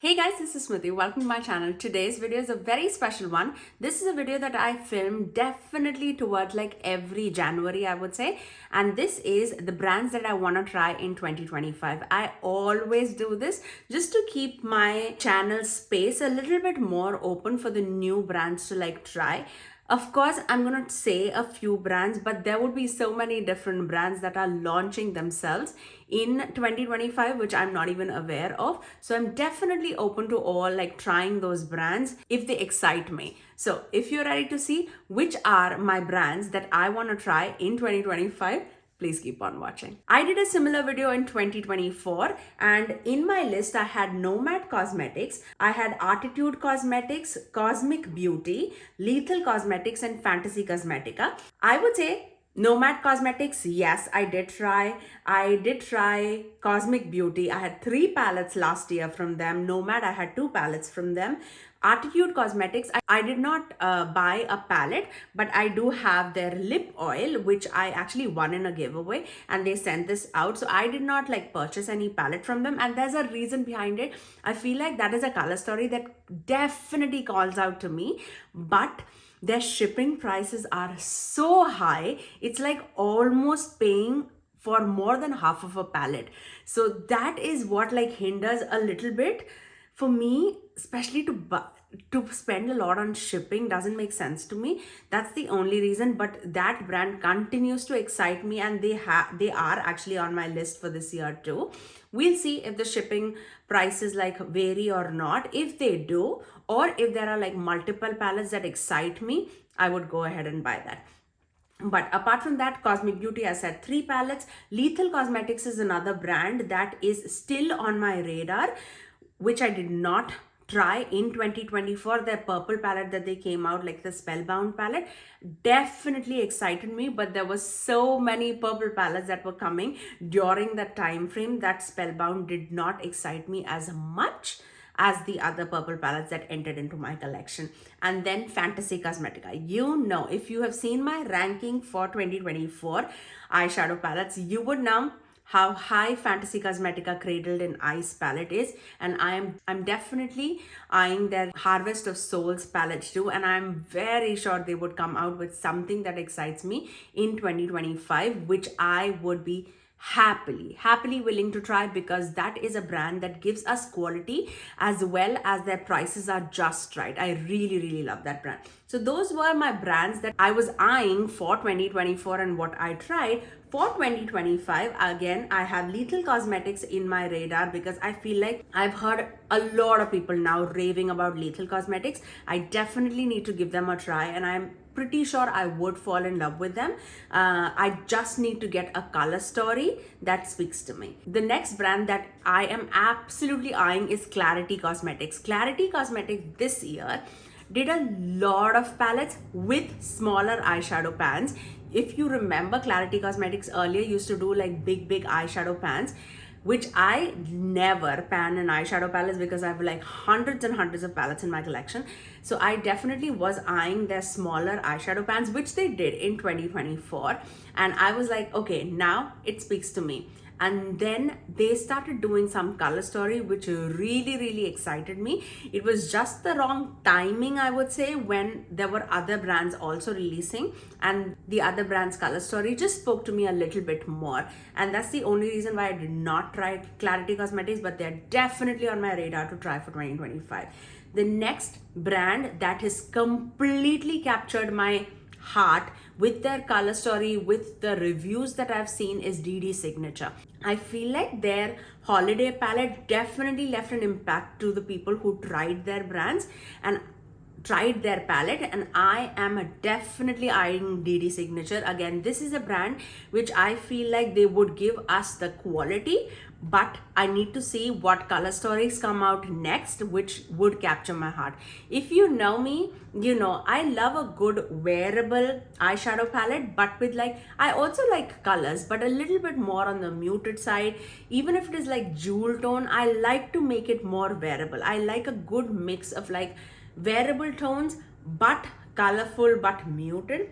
Hey guys, this is Smithy. Welcome to my channel. Today's video is a very special one. This is a video that I filmed definitely towards like every January, I would say. And this is the brands that I want to try in 2025. I always do this just to keep my channel space a little bit more open for the new brands to like try. Of course, I'm going to say a few brands, but there would be so many different brands that are launching themselves in 2025, which I'm not even aware of. So I'm definitely open to all like trying those brands if they excite me. So if you're ready to see which are my brands that I want to try in 2025, please keep on watching. I did a similar video in 2024 and in my list I had Nomad Cosmetics, I had Artitude Cosmetics, Cosmic Beauty, Leal Cosmetics and Fantasy Cosmetica. I would say Nomad Cosmetics, yes, I did try. I did try Cosmic Beauty. I had 3 palettes last year from them. Nomad, I had 2 palettes from them. Artitude Cosmetics, I did not buy a palette, but I do have their lip oil, which I actually won in a giveaway and they sent this out. So I did not like purchase any palette from them, and there's a reason behind it. I feel like that is a color story that definitely calls out to me, but their shipping prices are so high. It's like almost paying for more than half of a palette. So that is what like hinders a little bit for me, especially to spend a lot on shipping doesn't make sense to me. That's the only reason. But that brand continues to excite me, and they are actually on my list for this year too. We'll see if the shipping prices like vary or not. If they do, or if there are like multiple palettes that excite me, I would go ahead and buy that. But apart from that, Cosmic Beauty, I said 3 palettes. Leal Cosmetics is another brand that is still on my radar, which I did not try in 2024. Their purple palette that they came out, like the Spellbound palette, definitely excited me, but there was so many purple palettes that were coming during that time frame that Spellbound did not excite me as much as the other purple palettes that entered into my collection. And then Fantasy Cosmetica. You know, if you have seen my ranking for 2024 eyeshadow palettes, you would know how high Fantasy Cosmetica Cradled in Ice palette is, and I'm definitely eyeing their Harvest of Souls palette too, and I'm very sure they would come out with something that excites me in 2025, which I would be happily willing to try, because that is a brand that gives us quality as well as their prices are just right. I really love that brand. So those were my brands that I was eyeing for 2024 and what I tried. For 2025, again, I have Leal Cosmetics in my radar because I feel like I've heard a lot of people now raving about Leal Cosmetics. I definitely need to give them a try, and I'm pretty sure I would fall in love with them. I just need to get a color story that speaks to me. The next brand that I am absolutely eyeing is Klarity Cosmetics. Klarity Cosmetics this year did a lot of palettes with smaller eyeshadow pans. If you remember, Klarity Cosmetics earlier used to do like big eyeshadow pans, which I never pan in eyeshadow palettes because I have like hundreds and hundreds of palettes in my collection. So I definitely was eyeing their smaller eyeshadow pans, which they did in 2024. And I was like, okay, now it speaks to me. And then they started doing some color story, which really excited me. It was just the wrong timing, I would say, when there were other brands also releasing, and the other brand's color story just spoke to me a little bit more. And that's the only reason why I did not try Klarity Cosmetics, but they're definitely on my radar to try for 2025. The next brand that has completely captured my heart with their color story, with the reviews that I've seen, is Dede Signature. I feel like their holiday palette definitely left an impact to the people who tried their brands and tried their palette, and I am definitely eyeing Dede Signature. Again, this is a brand which I feel like they would give us the quality, but I need to see what color stories come out next, which would capture my heart. If you know me, you know I love a good wearable eyeshadow palette, but with like, I also like colors, but a little bit more on the muted side. Even if it is like jewel tone, I like to make it more wearable. I like a good mix of like wearable tones, but colorful, but muted.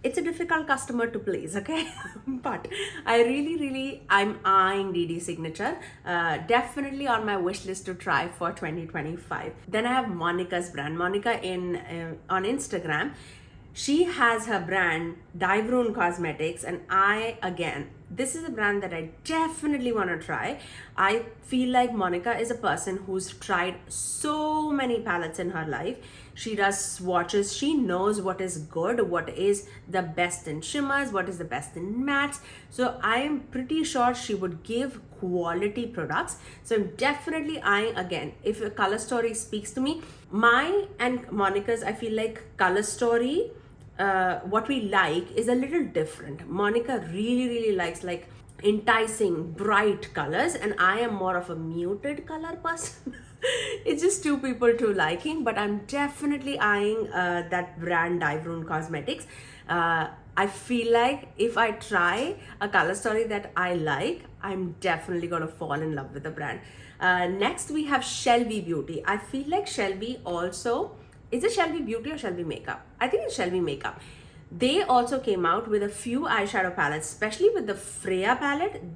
it's a difficult customer to please, okay? But I'm eyeing Dede signature, definitely on my wish list to try for 2025. Then I have Monica's brand. Monica on Instagram, she has her brand Dieverune Cosmetics, and this is a brand that I definitely want to try. I feel like Monica is a person who's tried so many palettes in her life. She does swatches. She knows what is good, what is the best in shimmers, what is the best in mattes. So I'm pretty sure she would give quality products. So I'm definitely eyeing, again, if a color story speaks to me, my and Monica's, I feel like color story, what we like is a little different. Monica really likes like enticing bright colors, and I am more of a muted color person. It's just two people to liking, but I'm definitely eyeing that brand Dieverune Cosmetics. I feel like if I try a color story that I like, I'm definitely gonna fall in love with the brand. Next we have Shelby Beauty. I feel like Shelby also, is it Shelby Beauty or Shelby Makeup? I think it's Shelby Makeup. They also came out with a few eyeshadow palettes, especially with the Freya palette.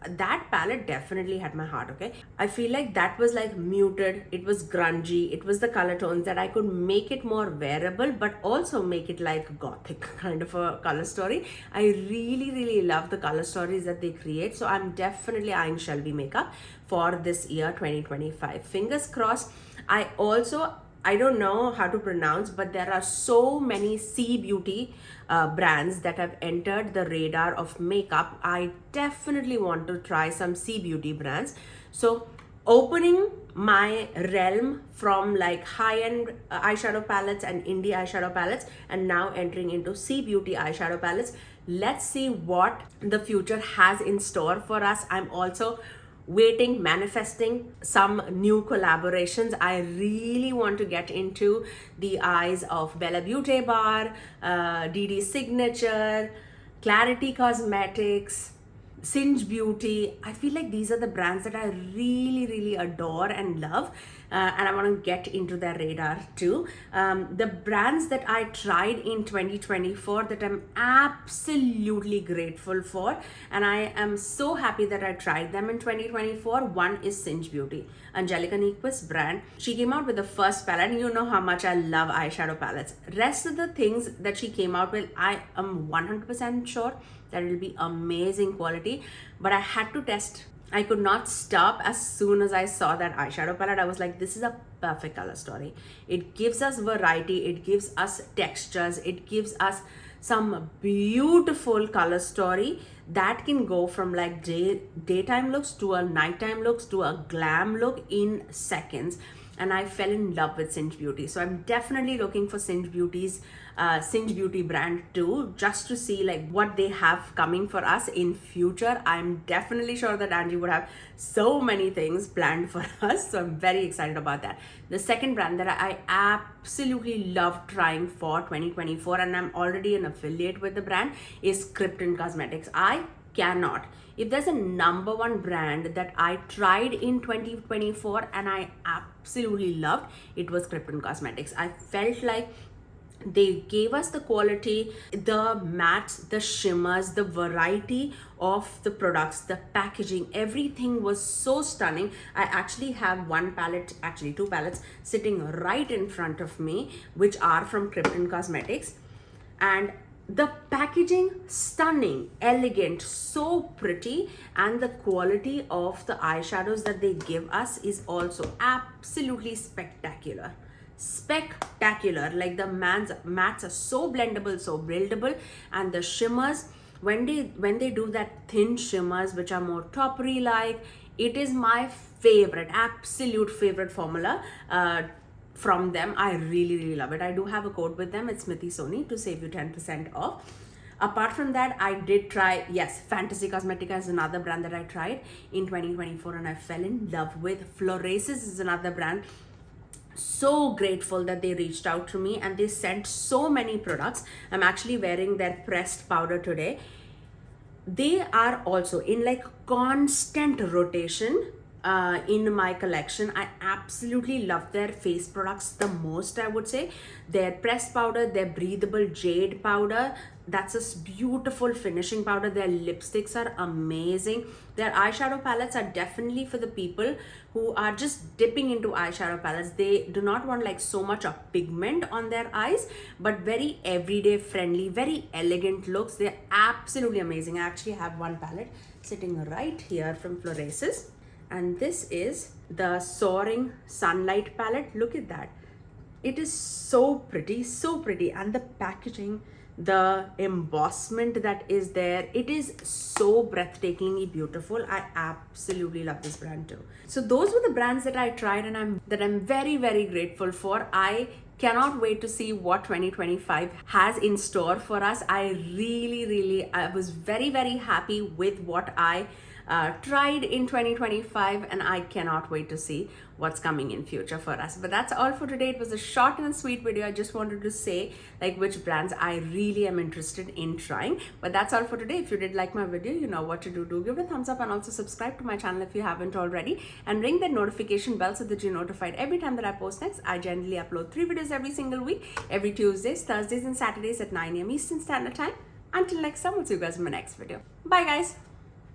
That palette definitely had my heart, okay? I feel like that was like muted, it was grungy, it was the color tones that I could make it more wearable, but also make it like gothic kind of a color story. I really love the color stories that they create. So I'm definitely eyeing Shelby Makeup for this year 2025. Fingers crossed. I don't know how to pronounce, but there are so many Singe Beauty brands that have entered the radar of makeup. I definitely want to try some Singe Beauty brands. So opening my realm from like high-end eyeshadow palettes and indie eyeshadow palettes, and now entering into Singe Beauty eyeshadow palettes. Let's see what the future has in store for us. I'm also manifesting some new collaborations. I really want to get into the eyes of Bella Beauty Bar, Dede Signature, Klarity Cosmetics, Singe Beauty. I feel like these are the brands that I really adore and love, and I want to get into their radar too. The brands that I tried in 2024 that I'm absolutely grateful for, and I am so happy that I tried them in 2024. One is Singe Beauty, Angelica Nyquist's brand. She came out with the first palette, and you know how much I love eyeshadow palettes. Rest of the things that she came out with, I am 100% sure that it will be amazing quality, but I had to test. I could not stop. As soon as I saw that eyeshadow palette, I was like, this is a perfect color story. It gives us variety, it gives us textures, it gives us some beautiful color story that can go from like daytime looks to a nighttime looks to a glam look in seconds. And I fell in love with Singe Beauty. So I'm definitely looking for Singe Beauty brand too, just to see like what they have coming for us in future. I'm definitely sure that Angie would have so many things planned for us. So I'm very excited about that. The second brand that I absolutely love trying for 2024, and I'm already an affiliate with the brand, is Kryptein Cosmetics. If there's a number one brand that I tried in 2024 and I absolutely loved, it was Kryptein Cosmetics. I felt like they gave us the quality, the mattes, the shimmers, the variety of the products, the packaging, everything was so stunning. I actually have two palettes sitting right in front of me, which are from Kryptein Cosmetics. And the packaging, stunning, elegant, so pretty, and the quality of the eyeshadows that they give us is also absolutely spectacular. Like the mattes are so blendable, so buildable, and the shimmers, when they do that thin shimmers which are more toppery like, it is my absolute favorite formula from them. I really love it. I do have a code with them. It's Smithy Sony to save you 10% off. Apart from that, I did try, yes, Fantasy Cosmetica is another brand that I tried in 2024 and I fell in love with. Florasis is another brand. So grateful that they reached out to me and they sent so many products. I'm actually wearing their pressed powder today. They are also in like constant rotation. in my collection. I absolutely love their face products the most, I would say. Their pressed powder, their breathable jade powder, that's a beautiful finishing powder. Their lipsticks are amazing. Their eyeshadow palettes are definitely for the people who are just dipping into eyeshadow palettes. They do not want like so much of pigment on their eyes, but very everyday friendly, very elegant looks. They're absolutely amazing. I actually have one palette sitting right here from Florasis, and this is the Soaring Sunlight palette. Look at that. It is so pretty, and the packaging, the embossment that is there, it is so breathtakingly beautiful. I absolutely love this brand too. So those were the brands that I tried, and I'm very grateful for. I cannot wait to see what 2025 has in store for us. I was very happy with what I tried in 2025, and I cannot wait to see what's coming in future for us. But that's all for today. It was a short and sweet video. I just wanted to say like which brands I really am interested in trying. But that's all for today. If you did like my video, you know what to do. Do give it a thumbs up, and also subscribe to my channel if you haven't already, and ring that notification bell so that you're notified every time that I post next. I generally upload 3 videos every single week, every Tuesdays, Thursdays and Saturdays at 9 AM Eastern Standard Time. Until next time, we'll see you guys in my next video. Bye guys.